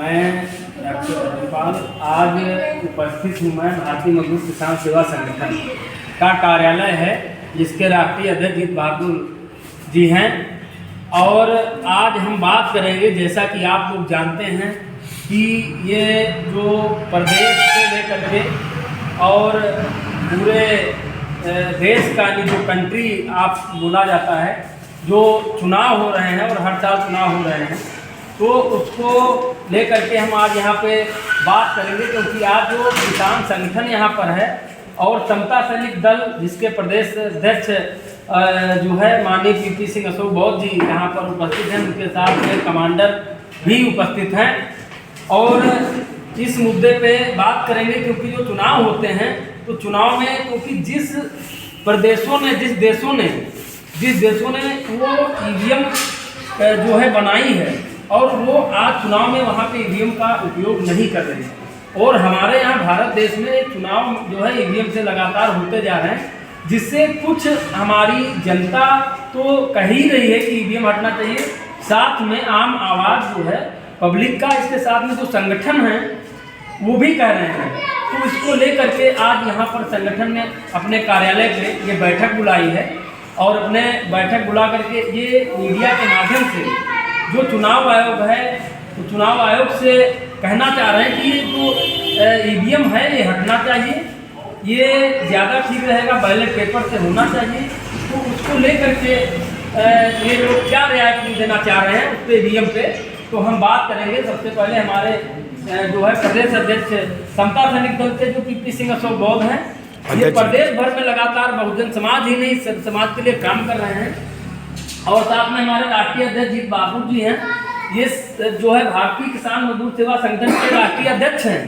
मैं डॉक्टर राज्यपाल आज उपस्थित हूँ। मैं भारतीय मजदूर किसान सेवा संगठन का कार्यालय है, जिसके राष्ट्रीय अध्यक्ष जीत बहादुर जी हैं। और आज हम बात करेंगे, जैसा कि आप लोग जानते हैं कि ये जो प्रदेश से लेकर के और पूरे देश का जो कंट्री आप बोला जाता है, जो चुनाव हो रहे हैं और हर साल चुनाव हो रहे हैं, तो उसको लेकर के हम आज यहाँ पे बात करेंगे। क्योंकि आज जो किसान संगठन यहाँ पर है और समता सैनिक दल, जिसके प्रदेश अध्यक्ष जो है माननीय पीपी सिंह अशोक बौद्ध जी यहाँ पर उपस्थित हैं, उनके साथ में कमांडर भी उपस्थित हैं। और इस मुद्दे पे बात करेंगे, क्योंकि जो चुनाव होते हैं तो चुनाव में क्योंकि जिस प्रदेशों ने जिस देशों ने वो ईवीएम जो है बनाई है और वो आज चुनाव में वहाँ पे ईवीएम का उपयोग नहीं कर रहे हैं। और हमारे यहाँ भारत देश में चुनाव जो है ईवीएम से लगातार होते जा रहे हैं, जिससे कुछ हमारी जनता तो कह ही रही है कि ईवीएम हटना चाहिए, साथ में आम आवाज़ जो है पब्लिक का, इसके साथ में जो संगठन हैं वो भी कह रहे हैं। तो इसको लेकर के आज यहाँ पर संगठन ने अपने कार्यालय पे ये बैठक बुलाई है और अपने बैठक बुला करके ये मीडिया के माध्यम से जो चुनाव आयोग है, तो चुनाव आयोग से कहना चाह रहे हैं कि ये जो ईवीएम है ये हटना चाहिए, ये ज़्यादा ठीक रहेगा, बैलेट पेपर से होना चाहिए। तो उसको लेकर के ये लोग क्या रियायत देना चाह रहे हैं उस पर ईवीएम पे, तो हम बात करेंगे। सबसे पहले हमारे जो है प्रदेश अध्यक्ष समता सैनिक दल के जो पीपी सिंह अशोक बौद्ध हैं, ये प्रदेश भर में लगातार बहुजन समाज ही नहीं सब समाज के लिए काम कर रहे हैं। और साथ में हमारे राष्ट्रीय अध्यक्ष जीत बहादुर जी हैं, ये जो है भारतीय किसान मजदूर सेवा संगठन के राष्ट्रीय अध्यक्ष हैं।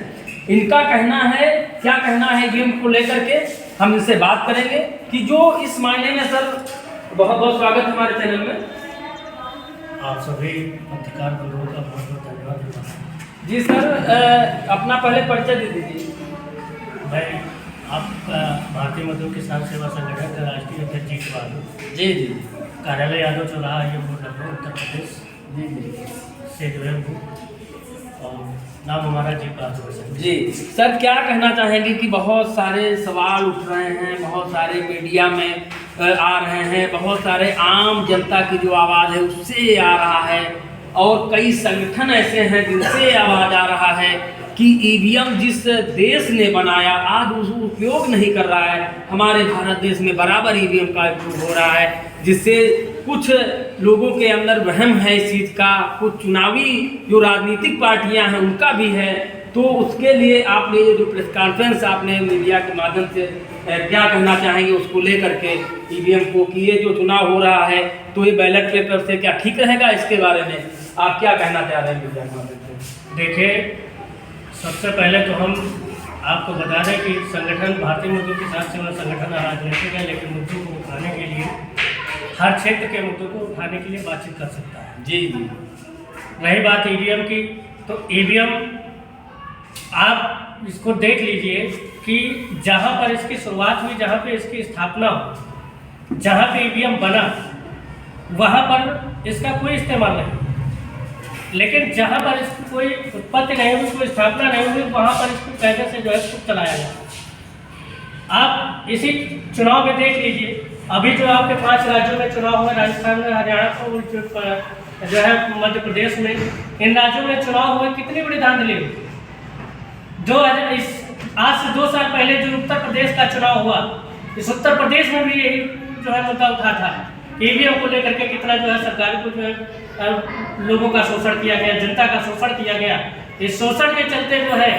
इनका कहना है, क्या कहना है ईवीएम को लेकर के, हम इनसे बात करेंगे कि जो इस मायने में। सर बहुत बहुत स्वागत हमारे चैनल में। आप सभी पत्रकार बंधुओं का बहुत बहुत धन्यवाद। जी सर, अपना पहले परिचय दे दीजिए। मैं आपका भारतीय मजदूर किसान सेवा संगठन का राष्ट्रीय अध्यक्ष जीत बहादुर जी जी कार्यालय यादव चौराहा ये लखनऊ उत्तर प्रदेश जी जी से जुड़े हूँ और नाम हमारा जीत बहादुर है। जी सर, क्या कहना चाहेंगे कि बहुत सारे सवाल उठ रहे हैं, बहुत सारे मीडिया में आ रहे हैं, बहुत सारे आम जनता की जो आवाज़ है उससे आ रहा है, और कई संगठन ऐसे हैं जिनसे आवाज़ आ रहा है कि ईवीएम जिस देश ने बनाया आज उसका उपयोग नहीं कर रहा है। हमारे भारत देश में बराबर ईवीएम का उपयोग हो रहा है, जिससे कुछ लोगों के अंदर वहम है इस चीज़ का, कुछ चुनावी जो राजनीतिक पार्टियां हैं उनका भी है। तो उसके लिए आपने ये जो प्रेस कॉन्फ्रेंस आपने मीडिया के माध्यम से क्या कहना चाहेंगे उसको लेकर के ईवीएम को, कि ये जो चुनाव हो रहा है तो ये बैलेट पेपर से क्या ठीक रहेगा, इसके बारे में आप क्या कहना चाह रहे हैं मीडिया के माध्यम से? देखिए, सबसे पहले तो हम आपको बता दें कि संगठन भारतीय मजदूर किसान सेवा संगठन राजनीतिक है, लेकिन मुद्दों को उठाने के लिए, हर क्षेत्र के मुद्दों को उठाने के लिए बातचीत कर सकता है। जी जी। रही बात ईवीएम की, तो ईवीएम आप इसको देख लीजिए कि जहाँ पर इसकी शुरुआत हुई, जहाँ पे इसकी स्थापना हो, जहाँ पे ईवीएम बना, वहाँ पर इसका कोई इस्तेमाल नहीं। लेकिन जहाँ पर इसकी कोई उत्पत्ति नहीं हुई, कोई स्थापना नहीं हुई, वहाँ पर इसको कायदे से जो है खूब चलाया गया। आप इसी चुनाव में देख लीजिए, अभी जो आपके 5 राज्यों में चुनाव हुआ, राजस्थान में, हरियाणा को जो है मध्य प्रदेश में, इन राज्यों में चुनाव हुए, कितनी बड़ी धांधली हुई। आज से 2 साल पहले जो उत्तर प्रदेश का चुनाव हुआ, इस उत्तर प्रदेश में भी यही जो है मुद्दा उठा था, ईवीएम को लेकर के कितना जो है सरकार को जो है लोगों का शोषण किया गया, जनता का शोषण किया गया। इस शोषण के चलते जो है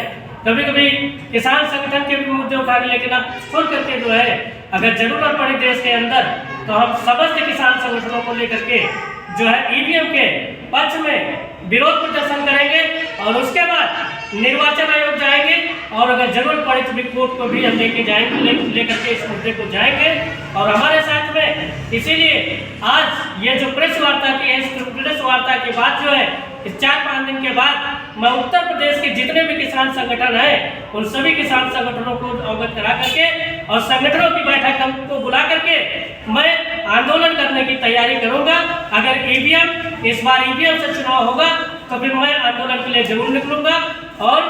कभी कभी किसान संगठन के भी मुद्दे उठा रहे, लेकिन अब खुल करके जो है अगर जरूरत पड़ी देश के अंदर, तो हम समस्त किसान संगठनों को लेकर के जो है ईवीएम के पक्ष में विरोध प्रदर्शन करेंगे और उसके बाद निर्वाचन आयोग जाएंगे, और अगर जरूरत पड़े तो भी कोर्ट को भी हम लेके जाएंगे, लेकर के इस मुद्दे को जाएंगे। और हमारे साथ में इसीलिए आज ये जो प्रेस वार्ता की है, इस प्रेस वार्ता के बाद जो है इस 4-5 दिन के बाद मैं उत्तर प्रदेश के जितने भी किसान संगठन हैं उन सभी किसान संगठनों को अवगत करा करके और संगठनों की बैठक को बुला करके मैं आंदोलन करने की तैयारी करूंगा। अगर ईवीएम इस बार ईवीएम से चुनाव होगा तो फिर मैं आंदोलन के लिए जरूर निकलूंगा और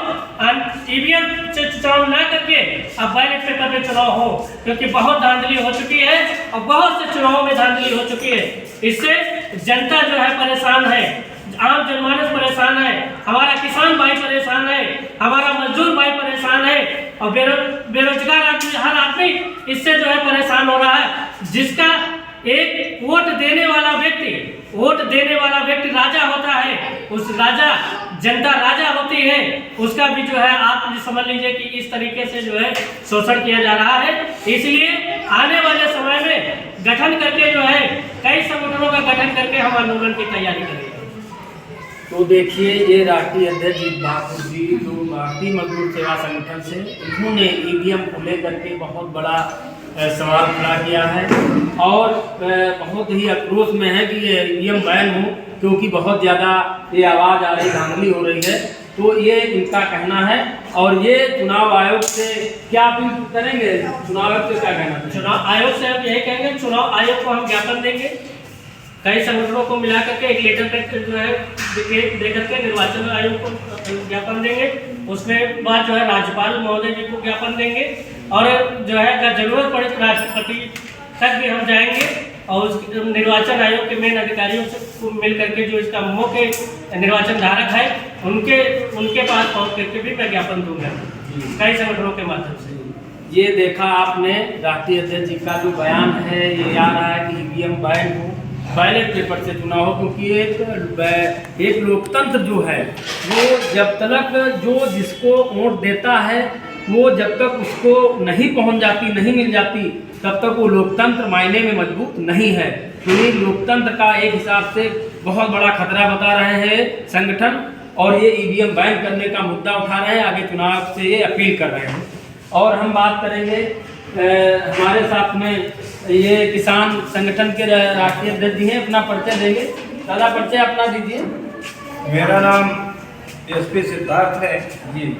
ईवीएम से चुनाव ना करके अब बैलेट पेपर में चुनाव हो, क्योंकि बहुत धांधली हो चुकी है और बहुत से चुनावों में धांधली हो चुकी है। इससे जनता जो है परेशान है, आम जनमानस परेशान है, हमारा किसान भाई परेशान है, हमारा मजदूर भाई परेशान है और बेरोजगार आदमी, हर आदमी इससे जो है परेशान हो रहा है। जिसका एक वोट देने वाला व्यक्ति राजा होता है, उस राजा जनता राजा होती है, उसका भी जो है आप समझ लीजिए कि इस तरीके से जो है शोषण किया जा रहा है। इसलिए आने वाले समय में गठन करके जो है कई संगठनों का गठन करके हम आंदोलन की तैयारी करेंगे। तो देखिए, ये राष्ट्रीय अध्यक्ष जीत बहादुर जी जो भारतीय मजदूर सेवा संगठन से, उन्होंने ईवीएम को लेकर के बहुत बड़ा सवाल खड़ा किया है और बहुत ही आक्रोश में है कि ये ईवीएम बैन हो, क्योंकि बहुत ज़्यादा ये आवाज़ आ रही, धांधली हो रही है। तो ये इनका कहना है और ये चुनाव आयोग से क्या अपील करेंगे? चुनाव आयोग से क्या कहना है? चुनाव आयोग से हम यही कहेंगे, चुनाव आयोग को हम ज्ञापन देंगे, कई संगठनों को मिला करके एक लेटर जो है दे करके निर्वाचन आयोग को ज्ञापन देंगे। उसमें बाद जो है राज्यपाल महोदय जी को ज्ञापन देंगे और जो है अगर जरूरत पड़े तो राष्ट्रपति तक भी हम जाएंगे और उस निर्वाचन आयोग के मेन अधिकारियों से मिल करके जो इसका मुख्य निर्वाचन धारक है उनके पास पहुँच करके भी मैं ज्ञापन दूंगा कई संगठनों के माध्यम से। ये देखा आपने राष्ट्रीय अध्यक्ष जी का जो बयान है, ये आ रहा है कि ईवीएम बैन हो, बैलेट पेपर से चुनाव हो, क्योंकि एक लोकतंत्र जो है वो जब तक जो जिसको वोट देता है वो जब तक उसको नहीं पहुंच जाती, नहीं मिल जाती, तब तक वो लोकतंत्र मायने में मजबूत नहीं है। तो ये लोकतंत्र का एक हिसाब से बहुत बड़ा खतरा बता रहे हैं संगठन और ये ईवीएम बैन करने का मुद्दा उठा रहे हैं, आगे चुनाव से ये अपील कर रहे हैं। और हम बात करेंगे हमारे साथ में ये किसान संगठन के राष्ट्रीय अध्यक्ष जी हैं, अपना परिचय देंगे। दादा परिचय अपना दीजिए। मेरा नाम एसपी सिद्धार्थ है जी।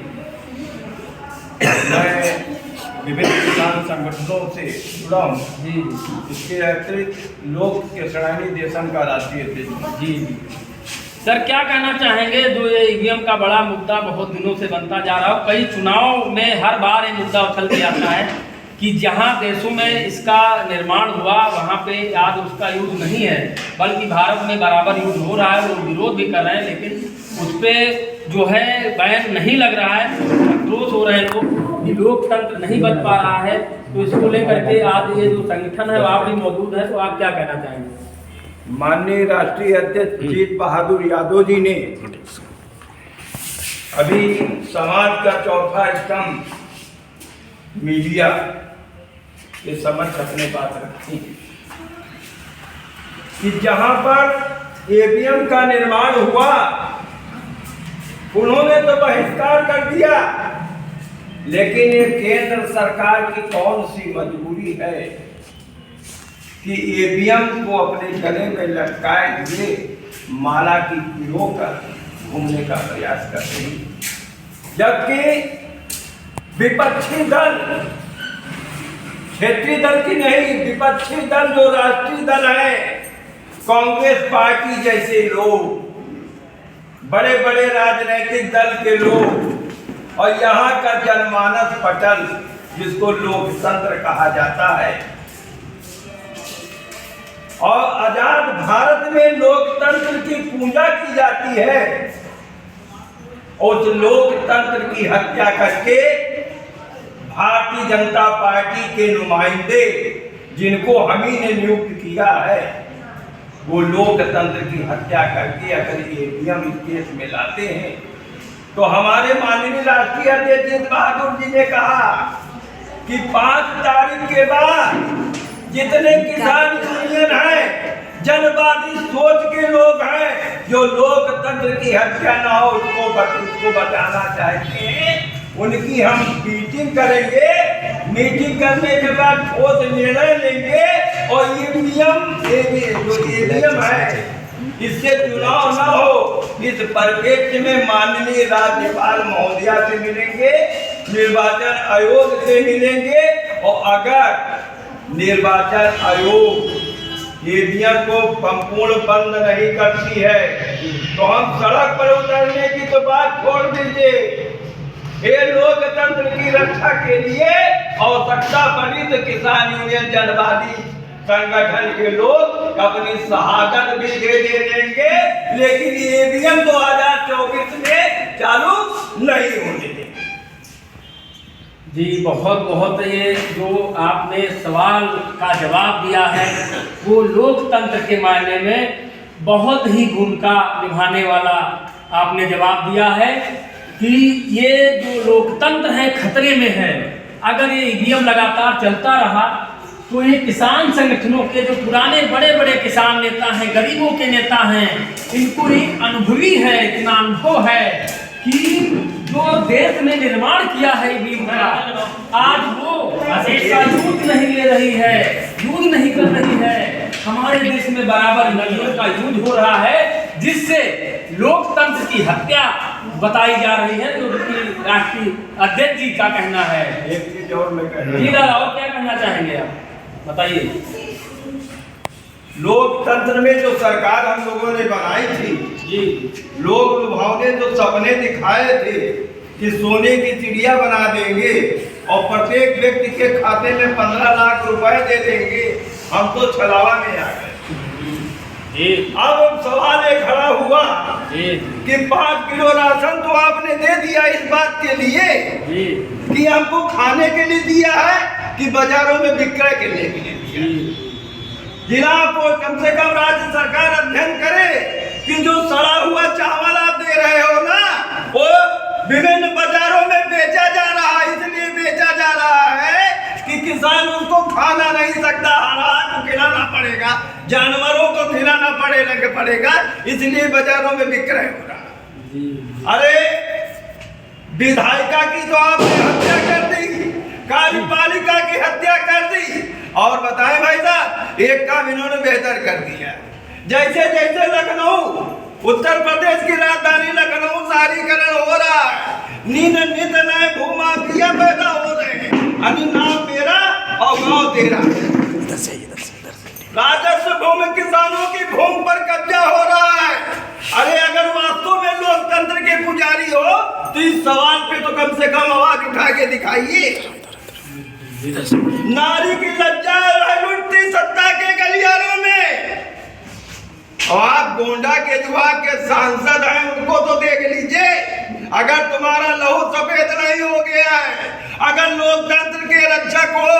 मैं विभिन्न किसान संगठनों से जुड़ा हूँ जी। इसके अतिरिक्त लोक किसानी देशन का राष्ट्रीय अध्यक्ष। जी जी सर, क्या कहना चाहेंगे? जो ये ईवीएम का बड़ा मुद्दा बहुत दिनों से बनता जा रहा है, कई चुनाव में हर बार ये मुद्दा उछल के आता है कि जहाँ देशों में इसका निर्माण हुआ वहाँ पे आज उसका यूज नहीं है, बल्कि भारत में बराबर यूज हो रहा है। लोग विरोध भी कर रहे हैं, लेकिन उस पर जो है बैन नहीं लग रहा है। आक्रोश हो रहे हैं लोग कि लोकतंत्र नहीं बच पा रहा है। तो इसको लेकर के आज ये जो संगठन है वो आप भी मौजूद है, तो आप क्या कहना चाहेंगे? माननीय राष्ट्रीय अध्यक्ष जीत बहादुर यादव जी ने अभी समाज का चौथा स्तंभ मीडिया के समक्ष अपने बात रखी कि जहां पर ईवीएम का निर्माण हुआ उन्होंने तो बहिष्कार कर दिया, लेकिन ये केंद्र सरकार की कौन सी मजबूरी है कि ईवीएम को अपने गले में लटकाए हुए माला की पिरो कर घूमने का प्रयास कर रही, जबकि विपक्षी दल, क्षेत्रीय दल की नहीं, विपक्षी दल जो राष्ट्रीय दल है, कांग्रेस पार्टी जैसे लोग, बड़े बड़े राजनीतिक दल के लोग और यहाँ का जनमानस पटल जिसको लोकतंत्र कहा जाता है, और आजाद भारत में लोकतंत्र की पूजा की जाती है, उस लोकतंत्र की हत्या करके भारतीय जनता पार्टी के नुमाइंदे जिनको हम ही ने नियुक्त किया है, वो लोकतंत्र की हत्या करके अगर ईवीएम इस देश में लाते हैं, तो हमारे माननीय राष्ट्रीय अध्यक्ष जीत बहादुर जी ने कहा कि 5 तारीख के बाद जितने किसान यूनियन हैं, जनवादी सोच के लोग हैं, जो लोकतंत्र की हत्या ना हो उसको बचाना चाहते हैं, उनकी हम मीटिंग करेंगे। मीटिंग करने के बाद ठोस निर्णय लेंगे और ईवीएम है इससे चुनाव ना हो, इस परिप्रेक्ष्य में माननीय राज्यपाल महोदया से मिलेंगे, निर्वाचन आयोग से मिलेंगे, और अगर निर्वाचन आयोग ईवीएम को संपूर्ण बंद नहीं करती है तो हम सड़क पर उतरने की तो बात छोड़ दीजिए। ये लोकतंत्र की रक्षा के लिए आवश्यकता पड़ी तो किसान यूनियन जनवादी संगठन के लोग अपनी शहादत भी दे देंगे, लेकिन ईवीएम 2024 में चालू नहीं होने देंगे। जी बहुत बहुत, ये जो आपने सवाल का जवाब दिया है वो लोकतंत्र के मायने में बहुत ही भूमिका निभाने वाला आपने जवाब दिया है कि ये जो लोकतंत्र है खतरे में है। अगर ये ईवीएम लगातार चलता रहा तो ये किसान संगठनों के जो पुराने बड़े बड़े किसान नेता हैं, गरीबों के नेता हैं, इनको एक अनुभवी है, इतना अनुभव है कि जो देश में निर्माण किया है ईवीएम का, आज वो इसका यूज नहीं ले रही है, यूज नहीं कर रही है। हमारे देश में बराबर ईवीएम का यूज हो रहा है, जिससे लोकतंत्र की हत्या बताई जा रही है। तो राष्ट्रीय अध्यक्ष जी का कहना है। एक चीज और मैं कहना, जी दादा, और क्या कहना चाहेंगे आप, बताइए। लोकतंत्र में जो सरकार हम लोगों ने बनाई थी जी, लोग लुभावने जो सपने दिखाए थे कि सोने की चिड़िया बना देंगे और प्रत्येक व्यक्ति के खाते में 15 लाख रुपए दे देंगे, हम तो छलावा में आ गए। अब सवाल ये खड़ा हुआ कि 5 किलो राशन तो आपने दे दिया इस बात के लिए कि हमको खाने के लिए दिया है कि बाजारों में विक्रय करने के लिए दिया है। जिला को कम से कम राज्य सरकार अध्ययन करे कि जो सड़ा हुआ चावल आप दे रहे हो ना, वो विभिन्न बाजारों में बेचा जा रहा है। इसलिए बेचा जा रहा है कि किसान उसको खाना नहीं सकता, हालात को खिलाना पड़ेगा, जानवरों को खिलाना पड़ेगा, इसलिए बाजारों में विक्रय हो रहा। अरे विधायिका की तो आपने हत्या कर दी, कार्यपालिका की हत्या कर दी, और बताएं भाई साहब, एक काम इन्होंने बेहतर कर दिया। जैसे जैसे लखनऊ, उत्तर प्रदेश की राजधानी लखनऊ शहरीकरण हो रहा है, नित नए भूमाफिया पैदा हो रहे हैं। अभी नाम मेरा और गांव तेरा, राजस्व भूमि किसानों की भूमि पर कब्जा हो रहा है। अरे अगर वास्तव में लोकतंत्र के पुजारी हो तो इस सवाल पे तो कम से कम आवाज उठा के दिखाइए। नारी की लज्जा लुटती सत्ता के गलियारों में, और आप गोंडा केजरीवाल के सांसद हैं, उनको तो देख लीजिए। अगर तुम्हारा लहू सफेद नहीं हो गया है, अगर लोकतंत्र के रक्षक हो,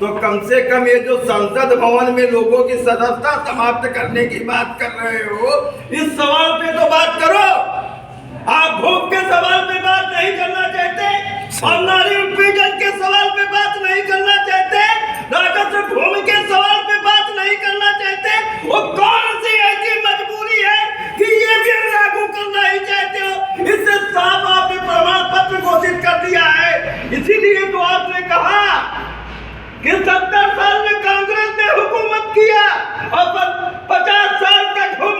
तो कम से कम ये जो संसद भवन में लोगों की सदस्यता समाप्त करने की बात कर रहे हो, इस सवाल पे तो बात करो। आप भूख के सवाल पे बात नहीं करना चाहते, और नारी उत्पीड़न के सवाल पे बात नहीं करना चाहते, राजस्व भूमि के सवाल पे बात नहीं करना चाहते। वो कौन सी ऐसी मजबूरी है कि ये भी लागू करना ही चाहते हो? इससे साफ आपने प्रमाण पत्र घोषित कर दिया है। इसीलिए तो आपने कहा कि 70 साल में कांग्रेस ने हुकूमत किया और 50 साल तक हम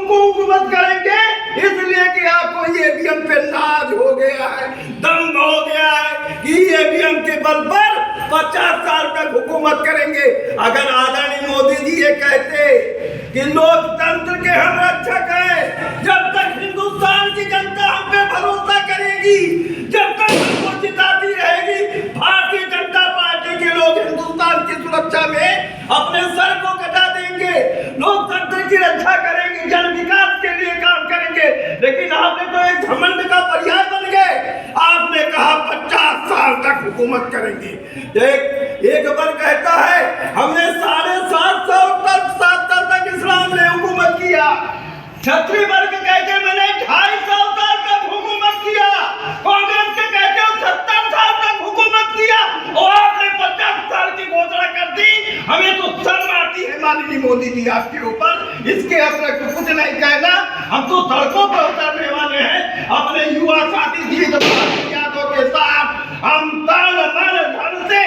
हुकूमत करेंगे, इसलिए कि आपको ईवीएम पे नाज हो गया है, दम हो गया है कि ईवीएम के बल पर 50 साल तक हुकूमत करेंगे। अगर आदरणीय मोदी जी ये कहते कि लोकतंत्र के हम रक्षक हैं, जब तक हिंदुस्तान की जनता हम पे भरोसा करेगी, जब तक हमको जिताती रहेगी, भारतीय जनता पार्टी के लोग हिंदुस्तान की सुरक्षा में अपने सर को कटा देंगे, लोकतंत्र की रक्षा करेंगे, जन विकास के लिए काम करेंगे। लेकिन आपने तो एक घमंड का पर्याय बन गए। आपने कहा 50 साल तक हुकूमत करेंगे। एक बार कहता है हमने 750 तक इस्लाम ने हुकूमत किया, क्षत्रिय वर्ग कहते मैंने 250 साल तक हुकूमत किया, कांग्रेस के कहते हो 70 साल तक हुकूमत किया, और आपने 50 साल की घोषणा कर दी। हमें तो शर्म आती है माननीय मोदी जी आपके ऊपर। इसके अपने कुछ नहीं कहना, हम तो सड़कों पर उतरने वाले हैं अपने युवा साथी जीत यादव के साथ। हम तन मन धन से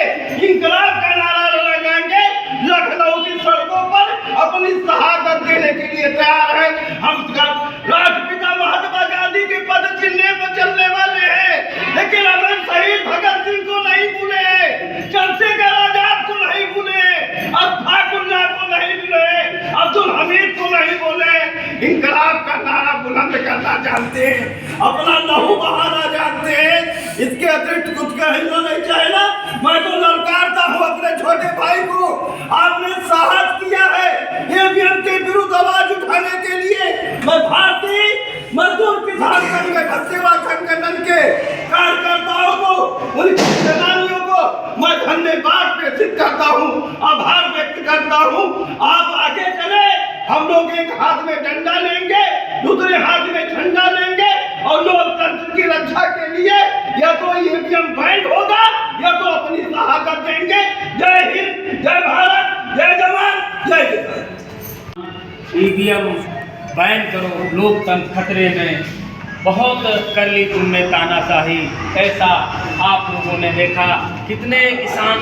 इंकलाब का नारा लगाएंगे, लखनऊ की सड़कों पर अपनी शहादत देने के लिए तैयार है। हम राष्ट्रपिता महात्मा गांधी के पद चिन्ह पर चलने वाले हैं, लेकिन अमर शहीद भगत सिंह को नहीं भूले, चंद्रशेखर आजाद को नहीं भूले, और ठाकुर को नहीं भूले। अब्दुल हमीद तो नहीं बोले इंकलाब का नारा बुलंद करना जानते हैं, अपना लहू बहाना जानते हैं, इसके अतिरिक्त कुछ कहना नहीं चाहिए। मैं तो ललकारता हूँ अपने छोटे भाई को, आपने साहस किया है ईवीएम के विरुद्ध आवाज उठाने के लिए। मैं भारतीय मजदूर किसान संगठन सेवा संगठन के कार्यकर्ताओं को, उनके सेनानियों को मैं धन्यवाद प्रेषित करता हूँ, आभार व्यक्त करता हूँ। आप आगे चले, हम लोग एक हाथ में डंडा लेंगे, दूसरे हाथ में झंडा लेंगे और लोकतंत्र की रक्षा के लिए या तो ईवीएम बैंड होगा या तो अपनी शहादत देंगे। जय हिंद, जय भारत, जय जवान, जय किसान। ईवीएम बैन करो, लोकतंत्र खतरे में। बहुत कर ली तुमने तानाशाही, ऐसा आप लोगों ने देखा। कितने किसान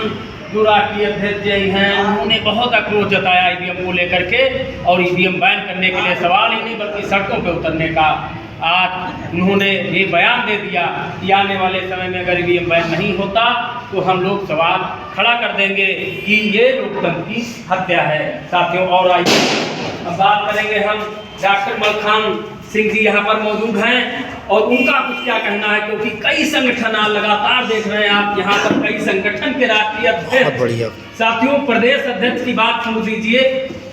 जो राष्ट्रीय अध्यक्ष हैं उन्होंने बहुत आक्रोश जताया ईवीएम को लेकर के, और ईवीएम बैन करने के लिए सवाल ही नहीं बल्कि सड़कों पे उतरने का। आज उन्होंने ये बयान दे दिया कि आने वाले समय में अगर ईवीएम बैन नहीं होता तो हम लोग सवाल खड़ा कर देंगे कि ये लोकतंत्र की हत्या है। साथियों, और आइए अब बात करेंगे हम, डॉक्टर मलखान सिंह जी यहाँ पर मौजूद हैं और उनका कुछ क्या कहना है, क्योंकि कई संगठन आप लगातार देख रहे हैं, आप यहाँ पर कई संगठन के राष्ट्रीय अध्यक्ष, साथियों प्रदेश अध्यक्ष की बात सुन लीजिए,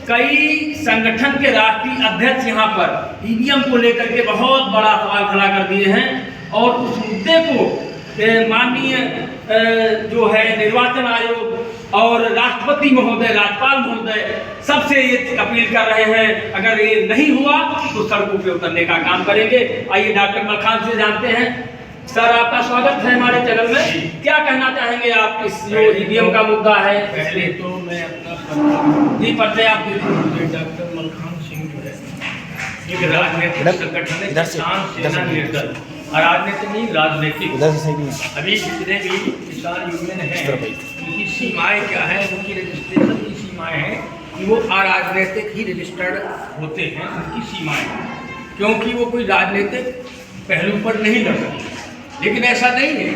कई संगठन के राष्ट्रीय अध्यक्ष यहाँ पर ईवीएम को लेकर के बहुत बड़ा सवाल खड़ा कर दिए हैं। और उस मुद्दे को माननीय जो है निर्वाचन आयोग और राष्ट्रपति महोदय, राज्यपाल महोदय सबसे ये अपील कर रहे हैं, अगर ये नहीं हुआ तो सड़कों पे उतरने का काम करेंगे। आइए डॉक्टर मलखान से जानते हैं। सर, आपका स्वागत है हमारे चैनल में। क्या कहना चाहेंगे आप इस जो ईवीएम का मुद्दा है? पहले तो मैं अपना जी परिचय आप दीजिए। डॉक्टर मलखान सिंह जो है एक राजनीतिक संगठन है, किसान सेना निर्दल, राजनीतिक नहीं राजनीतिक। अभी जितने भी किसान यूनियन हैं उनकी सीमाएं क्या है, उनकी रजिस्ट्रेशन की सीमाएं हैं कि वो अराजनीतिक ही रजिस्टर्ड होते हैं, उनकी सीमाएं, क्योंकि वो कोई राजनीतिक पहलू पर नहीं लड़ सकते। लेकिन ऐसा नहीं है,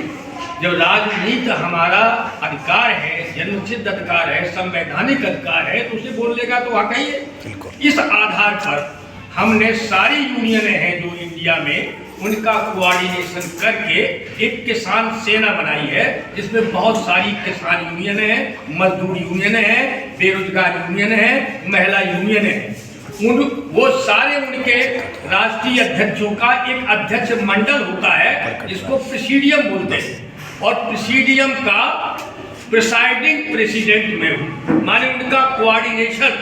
जब राजनीति हमारा अधिकार है, जन्मसिद्ध अधिकार है, संवैधानिक अधिकार है, तो उसे बोलने का तो हक ही है। इस आधार पर हमने सारी यूनियनें हैं जो इंडिया में, उनका कोऑर्डिनेशन करके एक किसान सेना बनाई है, जिसमें बहुत सारी किसान यूनियनें हैं, मजदूर यूनियनें हैं, बेरोजगार यूनियन हैं, महिला यूनियनें हैं। वो सारे उनके राष्ट्रीय अध्यक्षों का एक अध्यक्ष मंडल होता है, जिसको प्रेसिडियम बोलते हैं, और प्रेसिडियम का प्रिसाइडिंग प्रेसिडेंट में माने उनका कोऑर्डिनेशन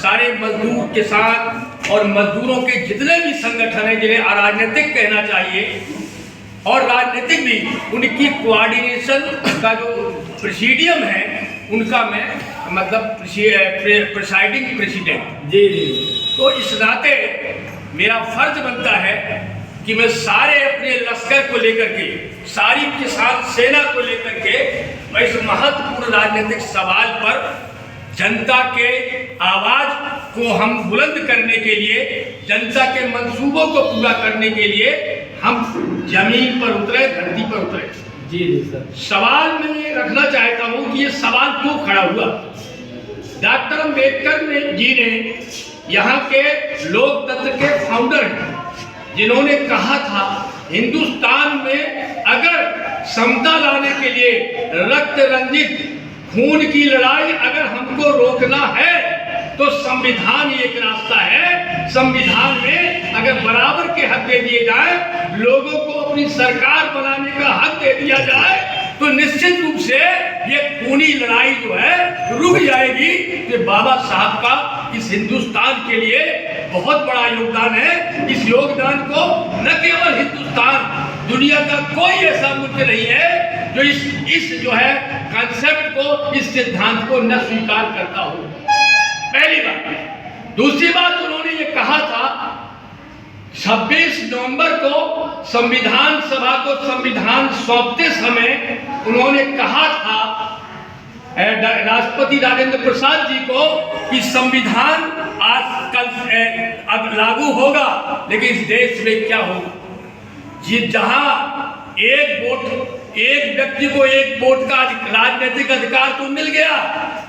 सारे मजदूर, किसान और मजदूरों के जितने भी संगठन हैं जिन्हें अराजनीतिक कहना चाहिए और राजनीतिक भी, उनकी कोऑर्डिनेशन का जो प्रेसिडियम है उनका मैं मतलब प्रिसाइडिंग प्रेसिडेंट। जी। तो इस नाते मेरा फर्ज बनता है कि मैं सारे अपने लश्कर को लेकर के, सारी किसान सेना को लेकर के मैं इस महत्वपूर्ण राजनीतिक सवाल पर जनता के आवाज को हम बुलंद करने के लिए, जनता के मंसूबों को पूरा करने के लिए हम जमीन पर उतरे, धरती पर उतरे। जी जी सर। सवाल मैं ये रखना चाहता हूँ कि ये सवाल क्यों खड़ा हुआ। डॉक्टर अम्बेडकर जी ने यहाँ के लोकतंत्र के फाउंडर हैं, जिन्होंने कहा था हिंदुस्तान में अगर समता लाने के लिए रक्त रंजित खून की लड़ाई अगर हमको रोकना है तो संविधान एक रास्ता है। संविधान में अगर बराबर के हक दे दिए जाए, लोगों को अपनी सरकार बनाने का हक दे दिया जाए, तो निश्चित रूप से ये खूनी लड़ाई जो है रुक जाएगी। कि बाबा साहब का इस हिंदुस्तान के लिए बहुत बड़ा योगदान है। इस योगदान को न केवल हिंदुस्तान, दुनिया का कोई ऐसा मुल्क नहीं है जो इस जो है कंसेप्ट को, इस सिद्धांत को न स्वीकार करता हो। पहली बात। दूसरी बात, उन्होंने ये कहा था 26 नवंबर को संविधान सभा को संविधान सौंपते समय उन्होंने कहा था राष्ट्रपति राजेंद्र प्रसाद जी को कि संविधान आज कल अब लागू होगा, लेकिन इस देश में क्या होगा, जहां एक व्यक्ति को एक वोट का राजनीतिक अधिकार तो मिल गया,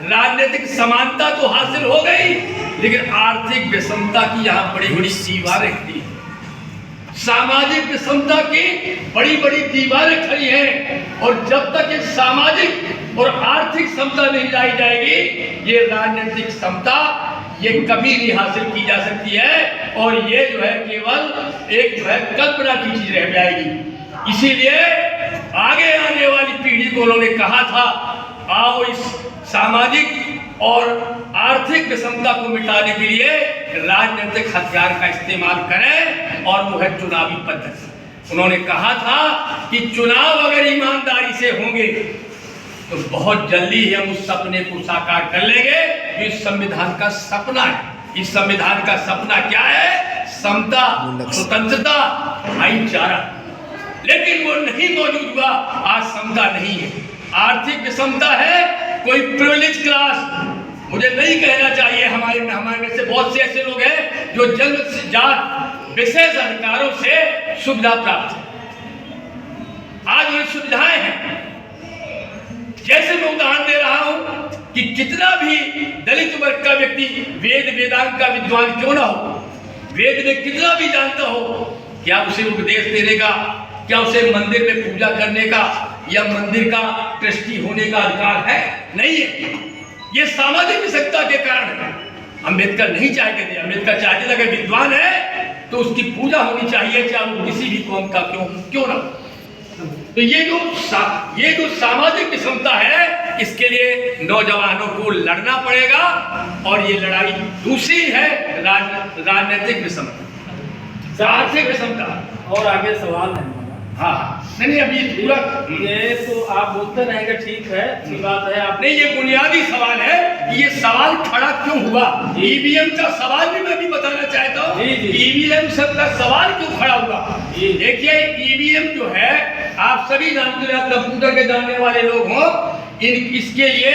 राजनीतिक समानता तो हासिल हो गई, लेकिन आर्थिक विषमता की यहाँ बड़ी बड़ी दीवारें खड़ी हैं, सामाजिक विषमता की बड़ी बड़ी दीवारें खड़ी हैं। और जब तक ये सामाजिक और आर्थिक समता नहीं लाई जाएगी, ये राजनीतिक समता ये कभी नहीं हासिल की जा सकती है, और ये जो है केवल एक जो है कल्पना की चीज रह जाएगी। इसीलिए आगे आने वाली पीढ़ी को उन्होंने कहा था, आओ इस सामाजिक और आर्थिक विषमता को मिटाने के लिए राजनीतिक हथियार का इस्तेमाल करें, और वो है चुनावी पद्धति। उन्होंने कहा था कि चुनाव अगर ईमानदारी से होंगे तो बहुत जल्दी ही हम उस सपने को साकार कर लेंगे। इस संविधान का सपना है। इस संविधान का सपना क्या है? समता, स्वतंत्रता, भाईचारा। लेकिन वो नहीं मौजूद हुआ। आज समता नहीं है, आर्थिक विषमता है। कोई प्रिविलेज क्लास, मुझे नहीं कहना चाहिए, हमारे में से बहुत से ऐसे लोग हैं जो जन्म से जात विशेष अधिकारों से सुविधा प्राप्त है। आज वो सुविधाएं हैं। जैसे मैं उदाहरण दे रहा हूं कि कितना भी दलित वर्ग का व्यक्ति वेद वेदांत का विद्वान क्यों ना हो, वेद में कितना भी जानता हो, क्या उसे उपदेश देने का, क्या उसे मंदिर में पूजा करने का या मंदिर का ट्रस्टी होने का अधिकार है? नहीं है। ये सामाजिक विषमता के कारण है। अम्बेडकर नहीं चाहते थे। अम्बेडकर चाहते थे अगर विद्वान है तो उसकी पूजा होनी चाहिए, चाहे वो किसी भी कौम का क्यों ना हो। तो ये जो सामाजिक विषमता है, इसके लिए नौजवानों को लड़ना पड़ेगा, और ये लड़ाई दूसरी है राजनीतिक विषमता, आर्थिक विषमता। और आगे सवाल है। हाँ, नहीं अभी पूरा ये तो आप बोलते रहेंगे, ठीक है, अच्छी बात है। आप नहीं, ये बुनियादी सवाल है कि ये सवाल खड़ा क्यों हुआ। ईवीएम का सवाल भी मैं भी बताना चाहता हूँ। ईवीएम का सवाल क्यों खड़ा हुआ? देखिए, ईवीएम जो है, आप सभी जानते हैं, कंप्यूटर के जानने वाले लोग हों, इसके लिए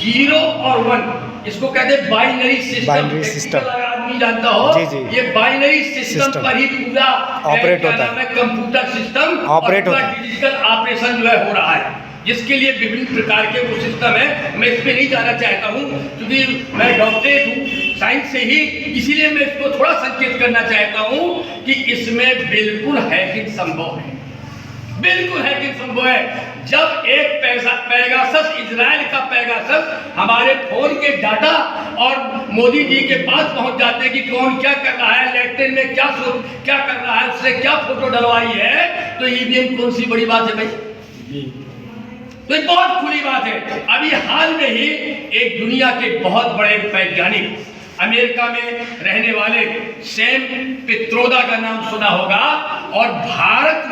0 और 1 इसको कहते हैं बाइनरी सिस्टम। आदमी जानता हो, ये बाइनरी सिस्टम पर ही पूरा ऑपरेट होता है। कंप्यूटर सिस्टम ऑपरेट होता है, डिजिटल ऑपरेशन जो है हो रहा है, जिसके लिए विभिन्न प्रकार के वो सिस्टम है। मैं इस पे नहीं जाना चाहता हूँ क्योंकि मैं डॉक्टरेट हूँ साइंस से ही, इसीलिए मैं इसको थोड़ा संकेत करना चाहता हूँ कि इसमें बिल्कुल हैकिंग संभव है, बिल्कुल हैकिंग संभव है। जब एक पेगासस, इजराइल का पेगासस हमारे फोन के डाटा और मोदी जी के पास पहुंच जाते हैं कि कौन क्या कर रहा है, लैट्रिन में क्या कर रहा है, उससे क्या फोटो डलवाई है, तो ईवीएम कौन सी बड़ी बात है भाई? तो ये बहुत खुली बात है। अभी हाल में ही एक दुनिया के बहुत बड़े वैज्ञानिक, अमेरिका में रहने वाले सैम पित्रोदा का नाम सुना होगा, और भारत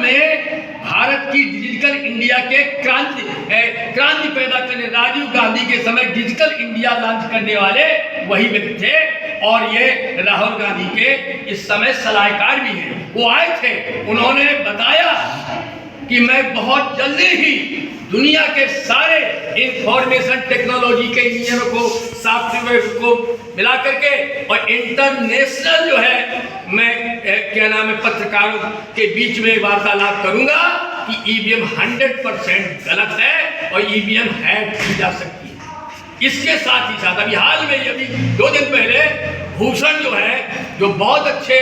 की डिजिटल इंडिया के क्रांति पैदा करने, राजीव गांधी के समय डिजिटल इंडिया लॉन्च करने वाले वही व्यक्ति थे, और ये राहुल गांधी के इस समय सलाहकार भी हैं। वो आए थे, उन्होंने बताया कि मैं बहुत जल्दी ही दुनिया के सारे इंफॉर्मेशन टेक्नोलॉजी के इंजीनियरों को, सॉफ्टवेयर को मिला करके और इंटरनेशनल जो है, मैं क्या नाम है, पत्रकारों के बीच में वार्तालाप करूंगा कि ईवीएम 100% गलत है और ईवीएम हैक की जा सकती है। इसके साथ ही साथ अभी हाल में, अभी 2 दिन पहले भूषण जो है, जो बहुत अच्छे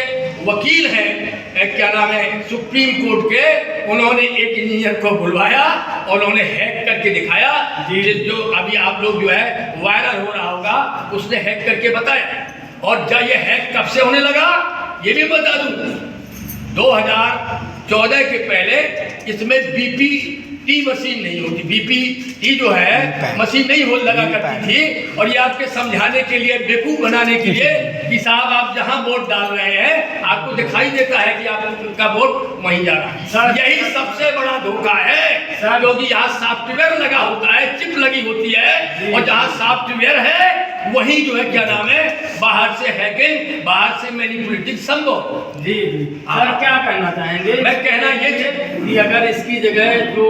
वकील हैं, क्या नाम है, सुप्रीम कोर्ट के, उन्होंने एक इंजीनियर को बुलवाया और उन्होंने हैक करके दिखाया, जो अभी आप लोग जो है वायरल हो रहा होगा, उसने हैक करके बताया। और जब ये हैक कब से होने लगा ये भी बता दूं, 2014 के पहले इसमें बीपीटी मशीन नहीं होती, बीपीटी जो है मशीन नहीं हो लगा करती थी, और ये आपके समझाने के लिए, बेवकूफ बनाने के लिए कि साहब आप जहां वोट डाल रहे हैं आपको दिखाई देता है कि आपका वोट वहीं जा रहा है। यही सबसे बड़ा धोखा है, क्योंकि यहाँ सॉफ्टवेयर लगा होता है, चिप लगी होती है, और जहाँ सॉफ्टवेयर है वही जो है क्या नाम है, बाहर से हैकिंग, बाहर से मैनिपुलेटिंग संभव। जी सर, क्या कहना चाहेंगे? मैं कहना ये कि अगर इसकी जगह जो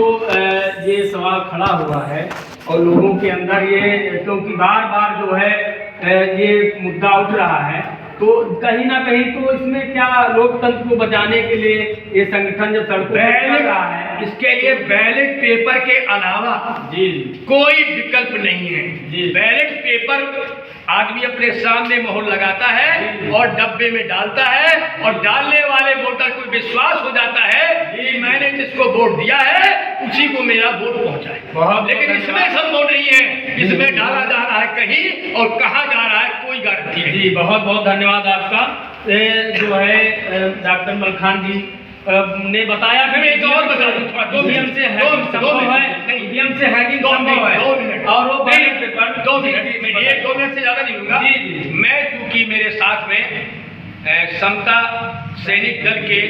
ये सवाल खड़ा हुआ है और लोगों के अंदर ये, क्योंकि बार बार जो है ये मुद्दा उठ रहा है तो कहीं ना कहीं तो इसमें क्या लोकतंत्र को बचाने के लिए ये संगठन जब सड़कों पर उतर रहा है, इसके लिए बैलेट पेपर के अलावा जी कोई विकल्प नहीं है। जी। बैलेट पेपर आदमी अपने सामने मोहर लगाता है और डब्बे में डालता है, और डालने वाले वोटर को विश्वास हो जाता है कि मैंने जिसको वोट दिया है उसी को मेरा वोट पहुंचा है। लेकिन इसमें संभव नहीं है, इसमें डाला जा रहा है कहीं और कहाँ जा रहा है कोई गारंटी नहीं। जी बहुत बहुत धन्यवाद आपका। जो है डॉक्टर मलखान जी ने बताया कि मैं एक और बता दूं थोड़ा, 2 ईवीएम से हैकिंग संभव है, ईवीएम से हैकिंग संभव है, 2 मिनट और वो बैलेट पेपर 2 मिनट में, ये 2 मिनट से ज्यादा नहीं लूंगा। जी, जी। मैं चूंकि मेरे साथ में समता सैनिक दल के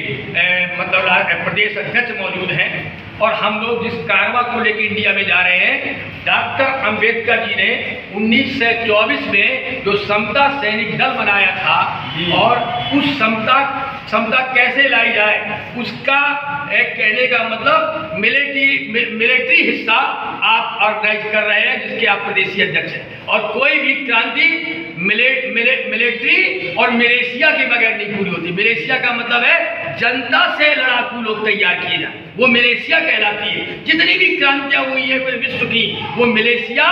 मतलब प्रदेश अध्यक्ष मौजूद हैं, और हम लोग जिस कारवा को लेकर इंडिया में जा रहे हैं, डॉक्टर अंबेडकर जी ने 1924 में जो समता सैनिक दल बनाया था, और उस समता कैसे लाई जाए उसका एक कहने का मतलब मिलिट्री हिस्सा आप ऑर्गेनाइज कर रहे हैं, जिसके आप प्रदेशीय अध्यक्ष हैं। और कोई भी क्रांति मिलिट्री और मिलिशिया के बगैर नहीं पूरी होती। मिलिशिया का मतलब है जनता से लड़ाकू लोग तैयार किए जाए, वो मिलिशिया कहलाती है। जितनी भी क्रांतियां हुई है पूरे विश्व की, वो मिलिशिया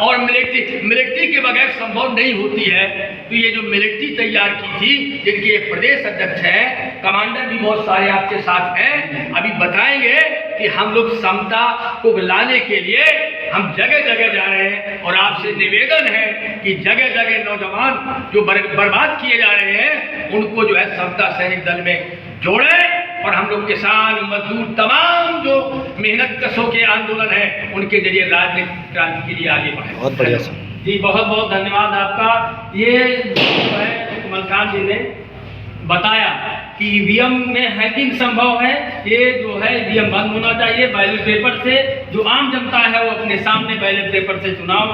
और मिलिट्री के बगैर संभव नहीं होती है। तो ये जो मिलिट्री तैयार की थी, जिनके प्रदेश अध्यक्ष हैं, कमांडर भी बहुत सारे आपके साथ हैं, अभी बताएंगे कि हम लोग समता को लाने के लिए हम जगह जगह जा रहे हैं, और आपसे निवेदन है कि जगह जगह नौजवान जो बर्बाद किए जा रहे हैं उनको जो है समता सैनिक दल में जोड़े, और हम लोग किसान मजदूर तमाम जो मेहनत कशों के आंदोलन है उनके जरिए राजनीतिक क्रांति के लिए आगे बढ़े। बहुत बढ़िया सर। जी बहुत बहुत धन्यवाद आपका। ये जो है मलखान जी ने बताया कि ईवीएम में हैकिंग संभव है, ये जो है ईवीएम बंद होना चाहिए, बैलेट पेपर से जो आम जनता है वो अपने सामने बैलेट पेपर से चुनाव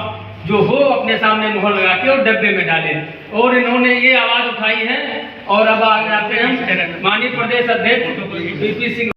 जो हो अपने सामने मोहर लगा के और डब्बे में डाले। और इन्होंने ये आवाज़ उठाई है, और अब आगे आते हैं माननीय प्रदेश अध्यक्ष वीपी सिंह।